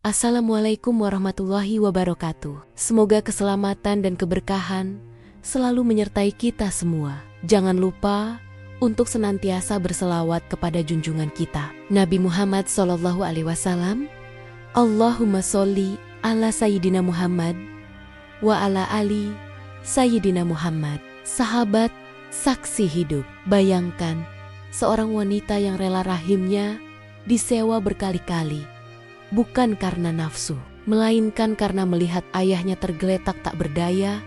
Assalamualaikum warahmatullahi wabarakatuh. Semoga keselamatan dan keberkahan selalu menyertai kita semua. Jangan lupa untuk senantiasa berselawat kepada junjungan kita, Nabi Muhammad SAW. Allahumma sholli ala Sayyidina Muhammad wa ala ali Sayyidina Muhammad. Sahabat saksi hidup, bayangkan seorang wanita yang rela rahimnya disewa berkali-kali. Bukan karena nafsu, melainkan karena melihat ayahnya tergeletak tak berdaya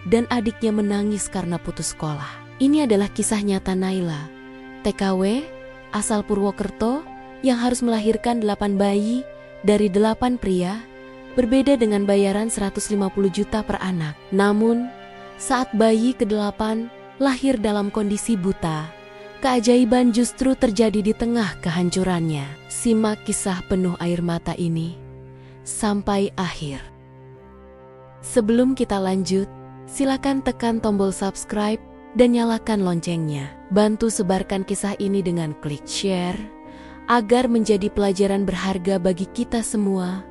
dan adiknya menangis karena putus sekolah. Ini adalah kisah nyata Naila, TKW, asal Purwokerto yang harus melahirkan 8 bayi dari 8 pria, berbeda dengan bayaran 150 juta per anak. Namun, saat bayi ke-8 lahir dalam kondisi buta, keajaiban justru terjadi di tengah kehancurannya. Simak kisah penuh air mata ini sampai akhir. Sebelum kita lanjut, silakan tekan tombol subscribe dan nyalakan loncengnya. Bantu sebarkan kisah ini dengan klik share agar menjadi pelajaran berharga bagi kita semua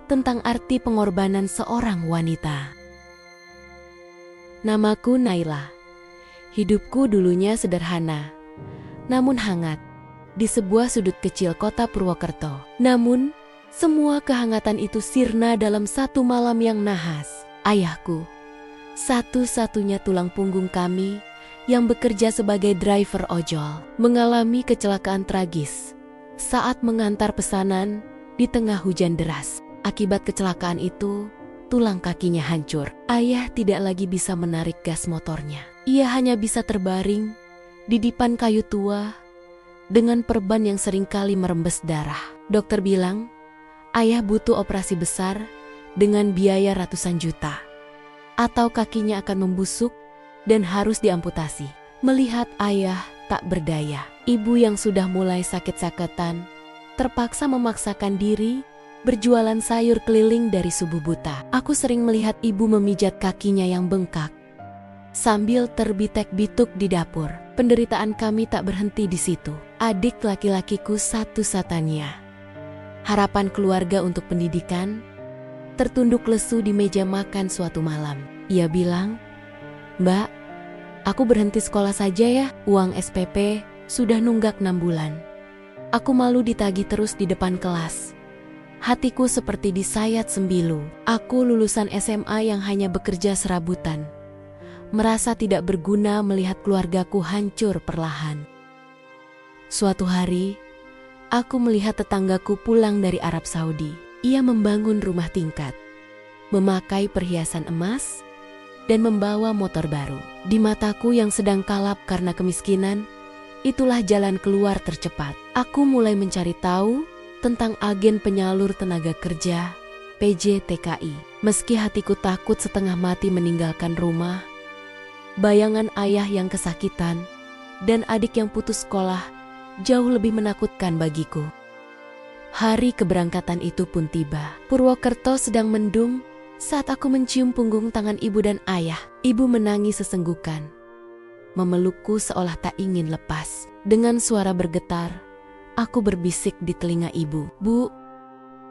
tentang arti pengorbanan seorang wanita. Namaku Naila. Hidupku dulunya sederhana, namun hangat, di sebuah sudut kecil kota Purwokerto. Namun, semua kehangatan itu sirna dalam satu malam yang nahas. Ayahku, satu-satunya tulang punggung kami yang bekerja sebagai driver ojol, mengalami kecelakaan tragis saat mengantar pesanan di tengah hujan deras. Akibat kecelakaan itu, tulang kakinya hancur. Ayah tidak lagi bisa menarik gas motornya. Ia hanya bisa terbaring di dipan kayu tua dengan perban yang seringkali merembes darah. Dokter bilang, ayah butuh operasi besar dengan biaya ratusan juta, atau kakinya akan membusuk dan harus diamputasi. Melihat ayah tak berdaya, ibu yang sudah mulai sakit-sakitan terpaksa memaksakan diri berjualan sayur keliling dari subuh buta. Aku sering melihat ibu memijat kakinya yang bengkak sambil terbitek-bituk di dapur. Penderitaan kami tak berhenti di situ. Adik laki-lakiku satu-satunya harapan keluarga untuk pendidikan tertunduk lesu di meja makan suatu malam. Ia bilang, "Mbak, aku berhenti sekolah saja ya. Uang SPP sudah nunggak 6 bulan. Aku malu ditagih terus di depan kelas." Hatiku seperti disayat sembilu. Aku lulusan SMA yang hanya bekerja serabutan, merasa tidak berguna melihat keluargaku hancur perlahan. Suatu hari, aku melihat tetanggaku pulang dari Arab Saudi. Ia membangun rumah tingkat, memakai perhiasan emas, dan membawa motor baru. Di mataku yang sedang kalap karena kemiskinan, itulah jalan keluar tercepat. Aku mulai mencari tahu tentang agen penyalur tenaga kerja, PJTKI. Meski hatiku takut setengah mati meninggalkan rumah, bayangan ayah yang kesakitan dan adik yang putus sekolah jauh lebih menakutkan bagiku. Hari keberangkatan itu pun tiba. Purwokerto sedang mendung saat aku mencium punggung tangan ibu dan ayah. Ibu menangis sesenggukan, memelukku seolah tak ingin lepas. Dengan suara bergetar, aku berbisik di telinga ibu, "Bu,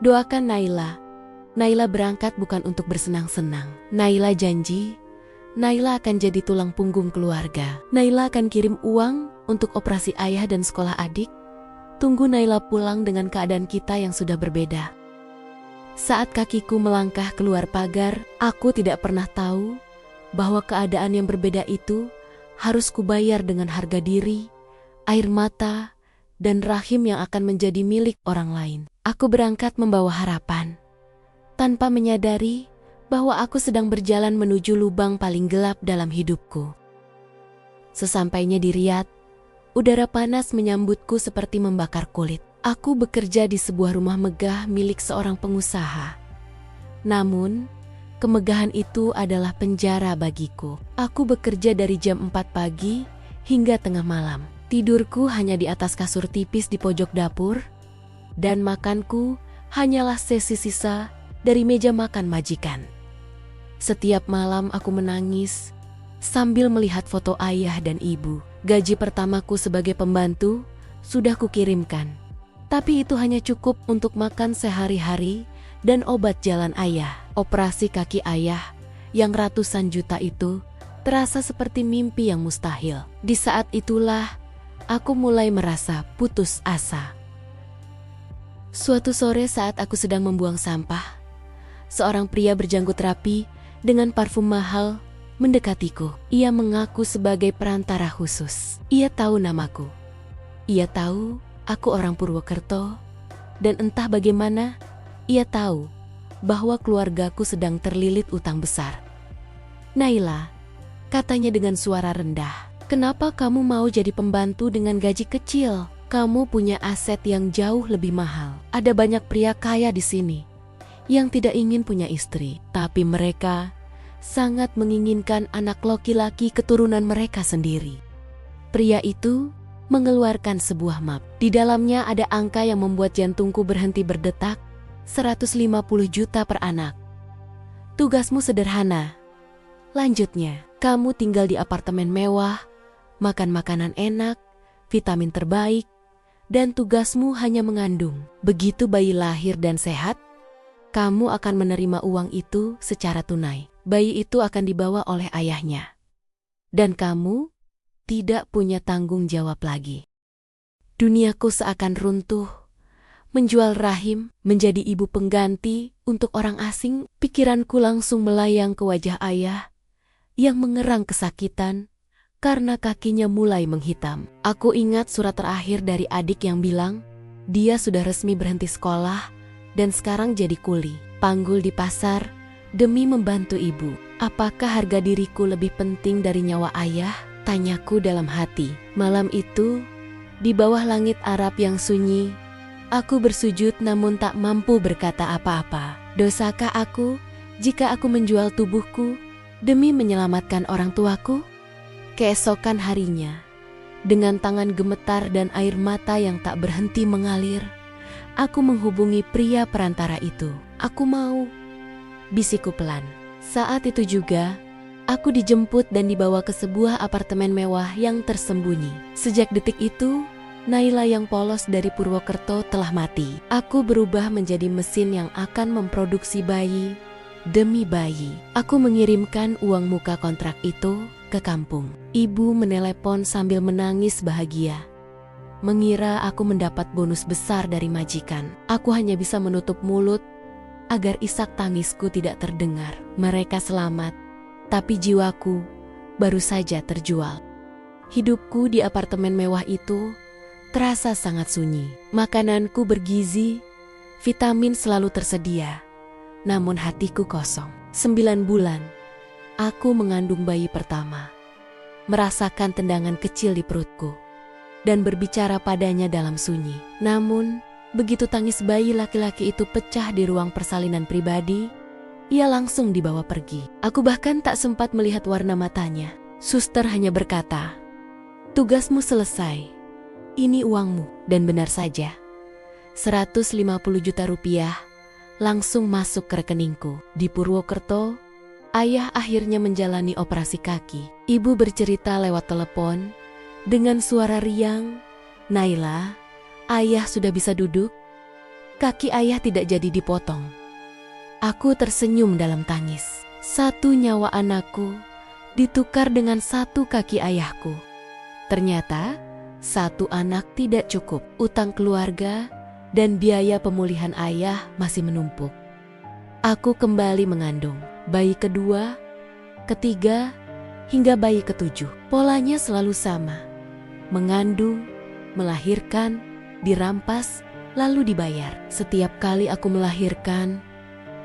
doakan Naila. Naila berangkat bukan untuk bersenang-senang. Naila janji, Naila akan jadi tulang punggung keluarga. Naila akan kirim uang untuk operasi ayah dan sekolah adik. Tunggu Naila pulang dengan keadaan kita yang sudah berbeda." Saat kakiku melangkah keluar pagar, aku tidak pernah tahu bahwa keadaan yang berbeda itu harus kubayar dengan harga diri, air mata, dan rahim yang akan menjadi milik orang lain. Aku berangkat membawa harapan, tanpa menyadari bahwa aku sedang berjalan menuju lubang paling gelap dalam hidupku. Sesampainya di Riyadh, udara panas menyambutku seperti membakar kulit. Aku bekerja di sebuah rumah megah milik seorang pengusaha. Namun, kemegahan itu adalah penjara bagiku. Aku bekerja dari jam 4 pagi hingga tengah malam. Tidurku hanya di atas kasur tipis di pojok dapur, dan makanku hanyalah sesi sisa dari meja makan majikan. Setiap malam aku menangis sambil melihat foto ayah dan ibu. Gaji pertamaku sebagai pembantu sudah kukirimkan, tapi itu hanya cukup untuk makan sehari-hari dan obat jalan ayah. Operasi kaki ayah yang ratusan juta itu terasa seperti mimpi yang mustahil. Di saat itulah aku mulai merasa putus asa. Suatu sore saat aku sedang membuang sampah, seorang pria berjanggut rapi dengan parfum mahal mendekatiku. Ia mengaku sebagai perantara khusus. Ia tahu namaku. Ia tahu aku orang Purwokerto, dan entah bagaimana ia tahu bahwa keluargaku sedang terlilit utang besar. "Naila," katanya dengan suara rendah, "kenapa kamu mau jadi pembantu dengan gaji kecil? Kamu punya aset yang jauh lebih mahal. Ada banyak pria kaya di sini yang tidak ingin punya istri, tapi mereka sangat menginginkan anak laki-laki keturunan mereka sendiri." Pria itu mengeluarkan sebuah map. Di dalamnya ada angka yang membuat jantungku berhenti berdetak. 150 juta per anak. "Tugasmu sederhana," lanjutnya. "Kamu tinggal di apartemen mewah, makan makanan enak, vitamin terbaik, dan tugasmu hanya mengandung. Begitu bayi lahir dan sehat, kamu akan menerima uang itu secara tunai. Bayi itu akan dibawa oleh ayahnya. Dan kamu tidak punya tanggung jawab lagi." Duniaku seakan runtuh. Menjual rahim, menjadi ibu pengganti untuk orang asing, pikiranku langsung melayang ke wajah ayah yang mengerang kesakitan karena kakinya mulai menghitam. Aku ingat surat terakhir dari adik yang bilang dia sudah resmi berhenti sekolah dan sekarang jadi kuli, panggul di pasar demi membantu ibu. Apakah harga diriku lebih penting dari nyawa ayah? Tanyaku dalam hati. Malam itu, di bawah langit Arab yang sunyi, aku bersujud namun tak mampu berkata apa-apa. Dosakah aku jika aku menjual tubuhku demi menyelamatkan orang tuaku? Keesokan harinya, dengan tangan gemetar dan air mata yang tak berhenti mengalir, aku menghubungi pria perantara itu. "Aku mau," bisikku pelan. Saat itu juga, aku dijemput dan dibawa ke sebuah apartemen mewah yang tersembunyi. Sejak detik itu, Naila yang polos dari Purwokerto telah mati. Aku berubah menjadi mesin yang akan memproduksi bayi demi bayi. Aku mengirimkan uang muka kontrak itu ke kampung. Ibu menelepon sambil menangis bahagia, mengira aku mendapat bonus besar dari majikan. Aku hanya bisa menutup mulut agar isak tangisku tidak terdengar. Mereka selamat, tapi jiwaku baru saja terjual. Hidupku di apartemen mewah itu terasa sangat sunyi. Makananku bergizi, vitamin selalu tersedia, namun hatiku kosong. 9 bulan, aku mengandung bayi pertama, merasakan tendangan kecil di perutku, dan berbicara padanya dalam sunyi. Namun, begitu tangis bayi laki-laki itu pecah di ruang persalinan pribadi, ia langsung dibawa pergi. Aku bahkan tak sempat melihat warna matanya. Suster hanya berkata, "Tugasmu selesai. Ini uangmu." Dan benar saja, 150 juta rupiah langsung masuk ke rekeningku. Di Purwokerto, ayah akhirnya menjalani operasi kaki. Ibu bercerita lewat telepon dengan suara riang, "Naila, ayah sudah bisa duduk. Kaki ayah tidak jadi dipotong." Aku tersenyum dalam tangis. Satu nyawa anakku ditukar dengan satu kaki ayahku. Ternyata, satu anak tidak cukup. Utang keluarga dan biaya pemulihan ayah masih menumpuk. Aku kembali mengandung. Bayi kedua, ketiga, hingga bayi ketujuh. Polanya selalu sama. Mengandung, melahirkan, dirampas, lalu dibayar. Setiap kali aku melahirkan,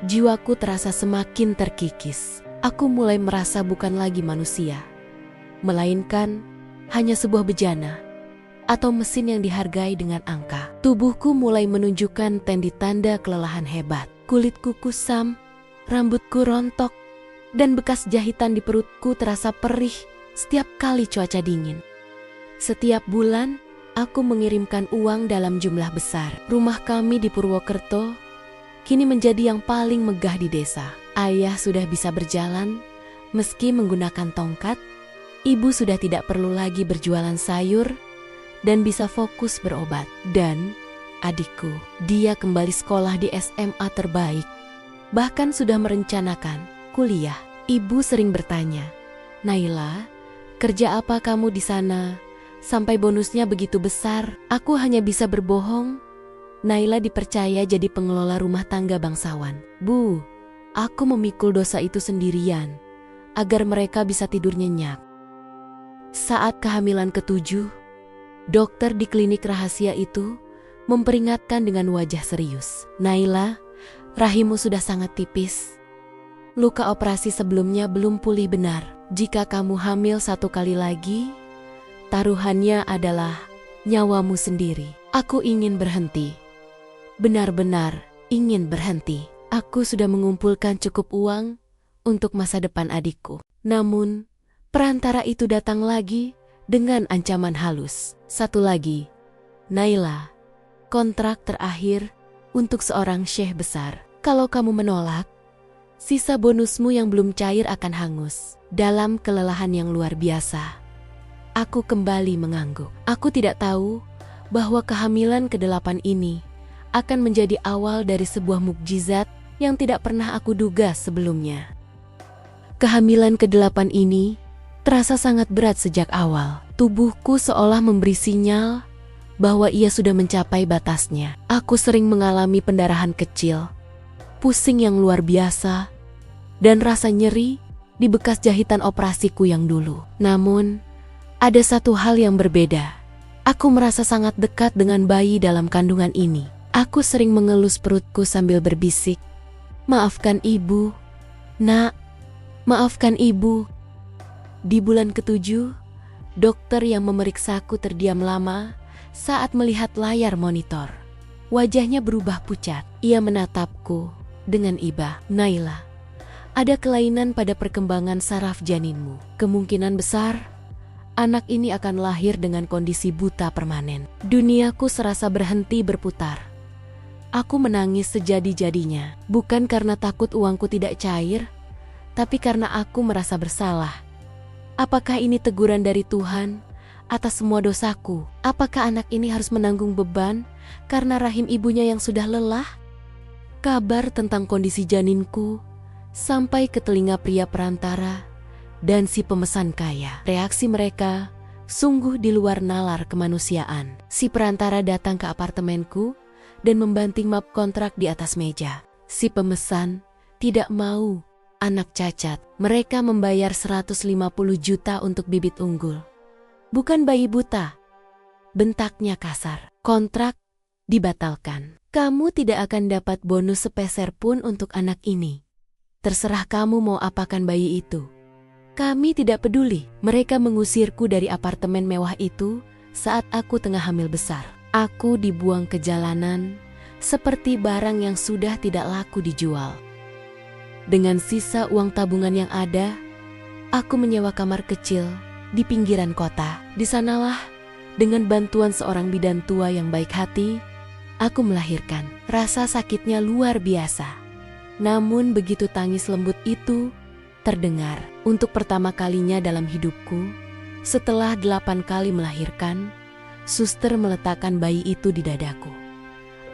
jiwaku terasa semakin terkikis. Aku mulai merasa bukan lagi manusia, melainkan hanya sebuah bejana atau mesin yang dihargai dengan angka. Tubuhku mulai menunjukkan tanda kelelahan hebat. Kulitku kusam, rambutku rontok, dan bekas jahitan di perutku terasa perih setiap kali cuaca dingin. Setiap bulan, aku mengirimkan uang dalam jumlah besar. Rumah kami di Purwokerto kini menjadi yang paling megah di desa. Ayah sudah bisa berjalan meski menggunakan tongkat. Ibu sudah tidak perlu lagi berjualan sayur dan bisa fokus berobat. Dan adikku. Dia kembali sekolah di SMA terbaik, bahkan sudah merencanakan kuliah. Ibu sering bertanya, "Naila, kerja apa kamu di sana? Sampai bonusnya begitu besar." Aku hanya bisa berbohong. Naila dipercaya jadi pengelola rumah tangga bangsawan. "Bu, aku memikul dosa itu sendirian, agar mereka bisa tidur nyenyak." Saat kehamilan ke-7, dokter di klinik rahasia itu memperingatkan dengan wajah serius, "Naila, rahimmu sudah sangat tipis. Luka operasi sebelumnya belum pulih benar. Jika kamu hamil 1 kali lagi, taruhannya adalah nyawamu sendiri." Aku ingin berhenti. Benar-benar ingin berhenti. Aku sudah mengumpulkan cukup uang untuk masa depan adikku. Namun, perantara itu datang lagi dengan ancaman halus. "Satu lagi, Naila, kontrak terakhir untuk seorang syekh besar. Kalau kamu menolak, sisa bonusmu yang belum cair akan hangus." Dalam kelelahan yang luar biasa, aku kembali mengangguk. Aku tidak tahu bahwa kehamilan ke-8 ini akan menjadi awal dari sebuah mukjizat yang tidak pernah aku duga sebelumnya. Kehamilan ke-8 ini terasa sangat berat sejak awal. Tubuhku seolah memberi sinyal bahwa ia sudah mencapai batasnya. Aku sering mengalami pendarahan kecil, pusing yang luar biasa, dan rasa nyeri di bekas jahitan operasiku yang dulu. Namun, ada satu hal yang berbeda. Aku merasa sangat dekat dengan bayi dalam kandungan ini. Aku sering mengelus perutku sambil berbisik, "Maafkan ibu, nak, maafkan ibu." Di bulan ke-7, dokter yang memeriksaku terdiam lama saat melihat layar monitor. Wajahnya berubah pucat. Ia menatapku dengan iba. "Naila, ada kelainan pada perkembangan saraf janinmu. Kemungkinan besar, anak ini akan lahir dengan kondisi buta permanen." Duniaku serasa berhenti berputar. Aku menangis sejadi-jadinya, bukan karena takut uangku tidak cair, tapi karena aku merasa bersalah. Apakah ini teguran dari Tuhan atas semua dosaku? Apakah anak ini harus menanggung beban karena rahim ibunya yang sudah lelah? Kabar tentang kondisi janinku sampai ke telinga pria perantara dan si pemesan kaya. Reaksi mereka sungguh di luar nalar kemanusiaan. Si perantara datang ke apartemenku dan membanting map kontrak di atas meja. Si pemesan tidak mau anak cacat. Mereka membayar 150 juta untuk bibit unggul. Bukan bayi buta. Bentaknya kasar. Kontrak dibatalkan. "Kamu tidak akan dapat bonus sepeser pun untuk anak ini. Terserah kamu mau apakan bayi itu. Kami tidak peduli." Mereka mengusirku dari apartemen mewah itu saat aku tengah hamil besar. Aku dibuang ke jalanan seperti barang yang sudah tidak laku dijual. Dengan sisa uang tabungan yang ada, aku menyewa kamar kecil di pinggiran kota. Di sanalah, dengan bantuan seorang bidan tua yang baik hati, aku melahirkan. Rasa sakitnya luar biasa. Namun begitu tangis lembut itu terdengar. Untuk pertama kalinya dalam hidupku, setelah 8 kali melahirkan, suster meletakkan bayi itu di dadaku.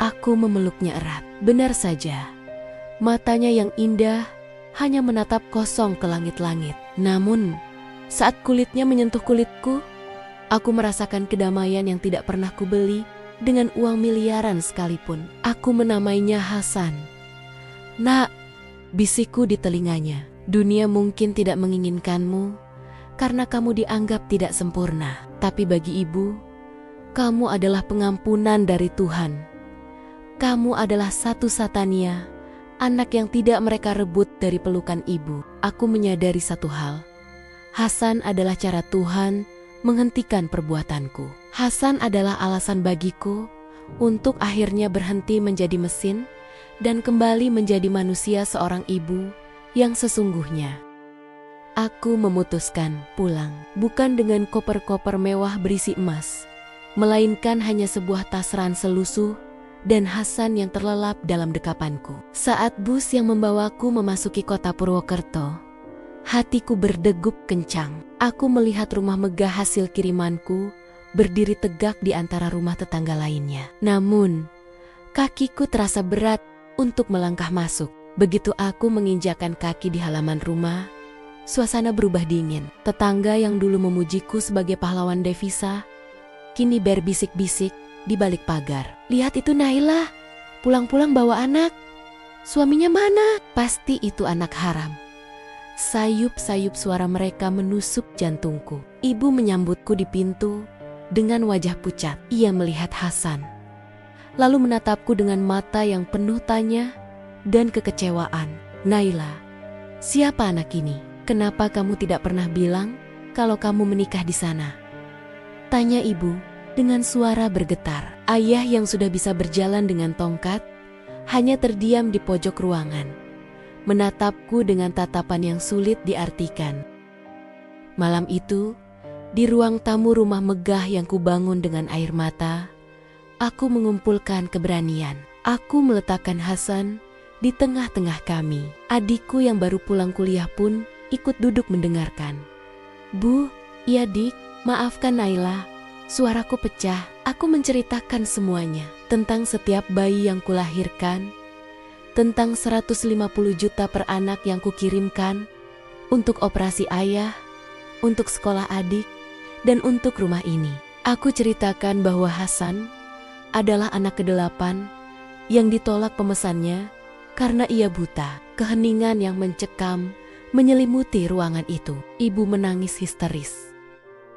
Aku memeluknya erat. Benar saja, matanya yang indah hanya menatap kosong ke langit-langit. Namun, saat kulitnya menyentuh kulitku, aku merasakan kedamaian yang tidak pernah kubeli dengan uang miliaran sekalipun. Aku menamainya Hasan. "Nak," bisikku di telinganya, "dunia mungkin tidak menginginkanmu karena kamu dianggap tidak sempurna. Tapi bagi ibu, kamu adalah pengampunan dari Tuhan. Kamu adalah satu-satunya anak yang tidak mereka rebut dari pelukan ibu." Aku menyadari satu hal. Hasan adalah cara Tuhan menghentikan perbuatanku. Hasan adalah alasan bagiku untuk akhirnya berhenti menjadi mesin dan kembali menjadi manusia seorang ibu yang sesungguhnya. Aku memutuskan pulang, bukan dengan koper-koper mewah berisi emas, melainkan hanya sebuah tas ransel lusuh dan Hasan yang terlelap dalam dekapanku. Saat bus yang membawaku memasuki kota Purwokerto, hatiku berdegup kencang. Aku melihat rumah megah hasil kirimanku berdiri tegak di antara rumah tetangga lainnya. Namun, Kakiku terasa berat untuk melangkah masuk. Begitu aku menginjakan kaki di halaman rumah, suasana berubah dingin. Tetangga yang dulu memujiku sebagai pahlawan devisa, kini berbisik-bisik di balik pagar. "Lihat itu Naila, pulang-pulang bawa anak. Suaminya mana? Pasti itu anak haram." Sayup-sayup suara mereka menusuk jantungku. Ibu menyambutku di pintu dengan wajah pucat. Ia melihat Hasan, lalu menatapku dengan mata yang penuh tanya dan kekecewaan. "Naila, siapa anak ini? Kenapa kamu tidak pernah bilang kalau kamu menikah di sana?" tanya ibu dengan suara bergetar. Ayah yang sudah bisa berjalan dengan tongkat hanya terdiam di pojok ruangan, menatapku dengan tatapan yang sulit diartikan. Malam itu, di ruang tamu rumah megah yang kubangun dengan air mata, aku mengumpulkan keberanian. Aku meletakkan Hasan di tengah-tengah kami. Adikku yang baru pulang kuliah pun ikut duduk mendengarkan. "Bu, iya dik, maafkan Naila. Suaraku pecah." Aku menceritakan semuanya. Tentang setiap bayi yang kulahirkan, tentang 150 juta per anak yang kukirimkan, untuk operasi ayah, untuk sekolah adik, dan untuk rumah ini. Aku ceritakan bahwa Hasan adalah anak ke-8 yang ditolak pemesannya karena ia buta. Keheningan yang mencekam menyelimuti ruangan itu. Ibu menangis histeris,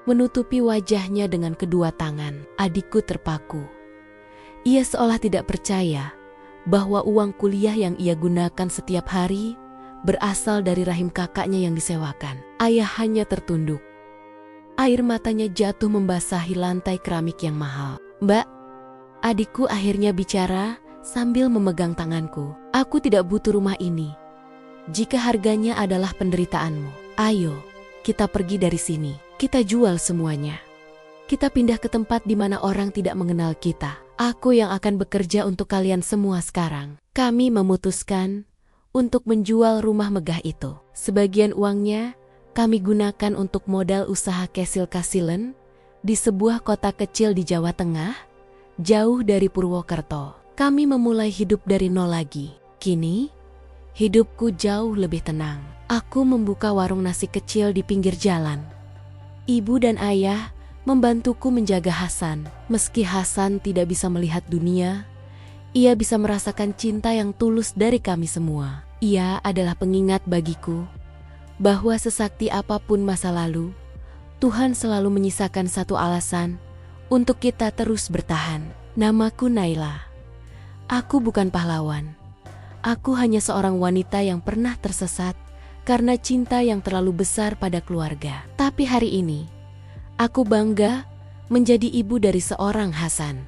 menutupi wajahnya dengan kedua tangan. Adikku terpaku. Ia seolah tidak percaya bahwa uang kuliah yang ia gunakan setiap hari berasal dari rahim kakaknya yang disewakan. Ayah hanya tertunduk. Air matanya jatuh membasahi lantai keramik yang mahal. "Mbak," adikku akhirnya bicara sambil memegang tanganku. "Aku tidak butuh rumah ini. Jika harganya adalah penderitaanmu, ayo kita pergi dari sini. Kita jual semuanya. Kita pindah ke tempat di mana orang tidak mengenal kita. Aku yang akan bekerja untuk kalian semua sekarang." Kami memutuskan untuk menjual rumah megah itu. Sebagian uangnya kami gunakan untuk modal usaha kesil-kasilen di sebuah kota kecil di Jawa Tengah, jauh dari Purwokerto. Kami memulai hidup dari nol lagi. Kini, hidupku jauh lebih tenang. Aku membuka warung nasi kecil di pinggir jalan. Ibu dan ayah membantuku menjaga Hasan. Meski Hasan tidak bisa melihat dunia, ia bisa merasakan cinta yang tulus dari kami semua. Ia adalah pengingat bagiku bahwa sesakti apapun masa lalu, Tuhan selalu menyisakan satu alasan untuk kita terus bertahan. Namaku Naila. Aku bukan pahlawan. Aku hanya seorang wanita yang pernah tersesat karena cinta yang terlalu besar pada keluarga. Tapi hari ini, aku bangga menjadi ibu dari seorang Hasan.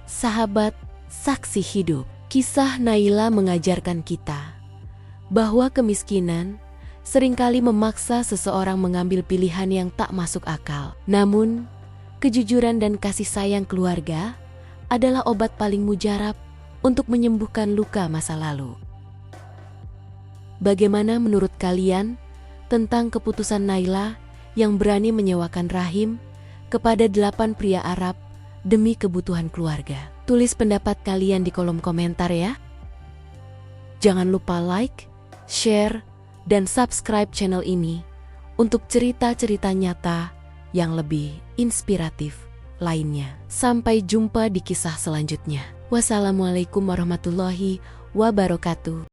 Sahabat saksi hidup, kisah Naila mengajarkan kita bahwa kemiskinan seringkali memaksa seseorang mengambil pilihan yang tak masuk akal. Namun, kejujuran dan kasih sayang keluarga adalah obat paling mujarab untuk menyembuhkan luka masa lalu. Bagaimana menurut kalian tentang keputusan Naila yang berani menyewakan rahim kepada 8 pria Arab demi kebutuhan keluarga? Tulis pendapat kalian di kolom komentar ya. Jangan lupa like, share, dan subscribe channel ini untuk cerita-cerita nyata yang lebih inspiratif lainnya. Sampai jumpa di kisah selanjutnya. Wassalamualaikum warahmatullahi wabarakatuh.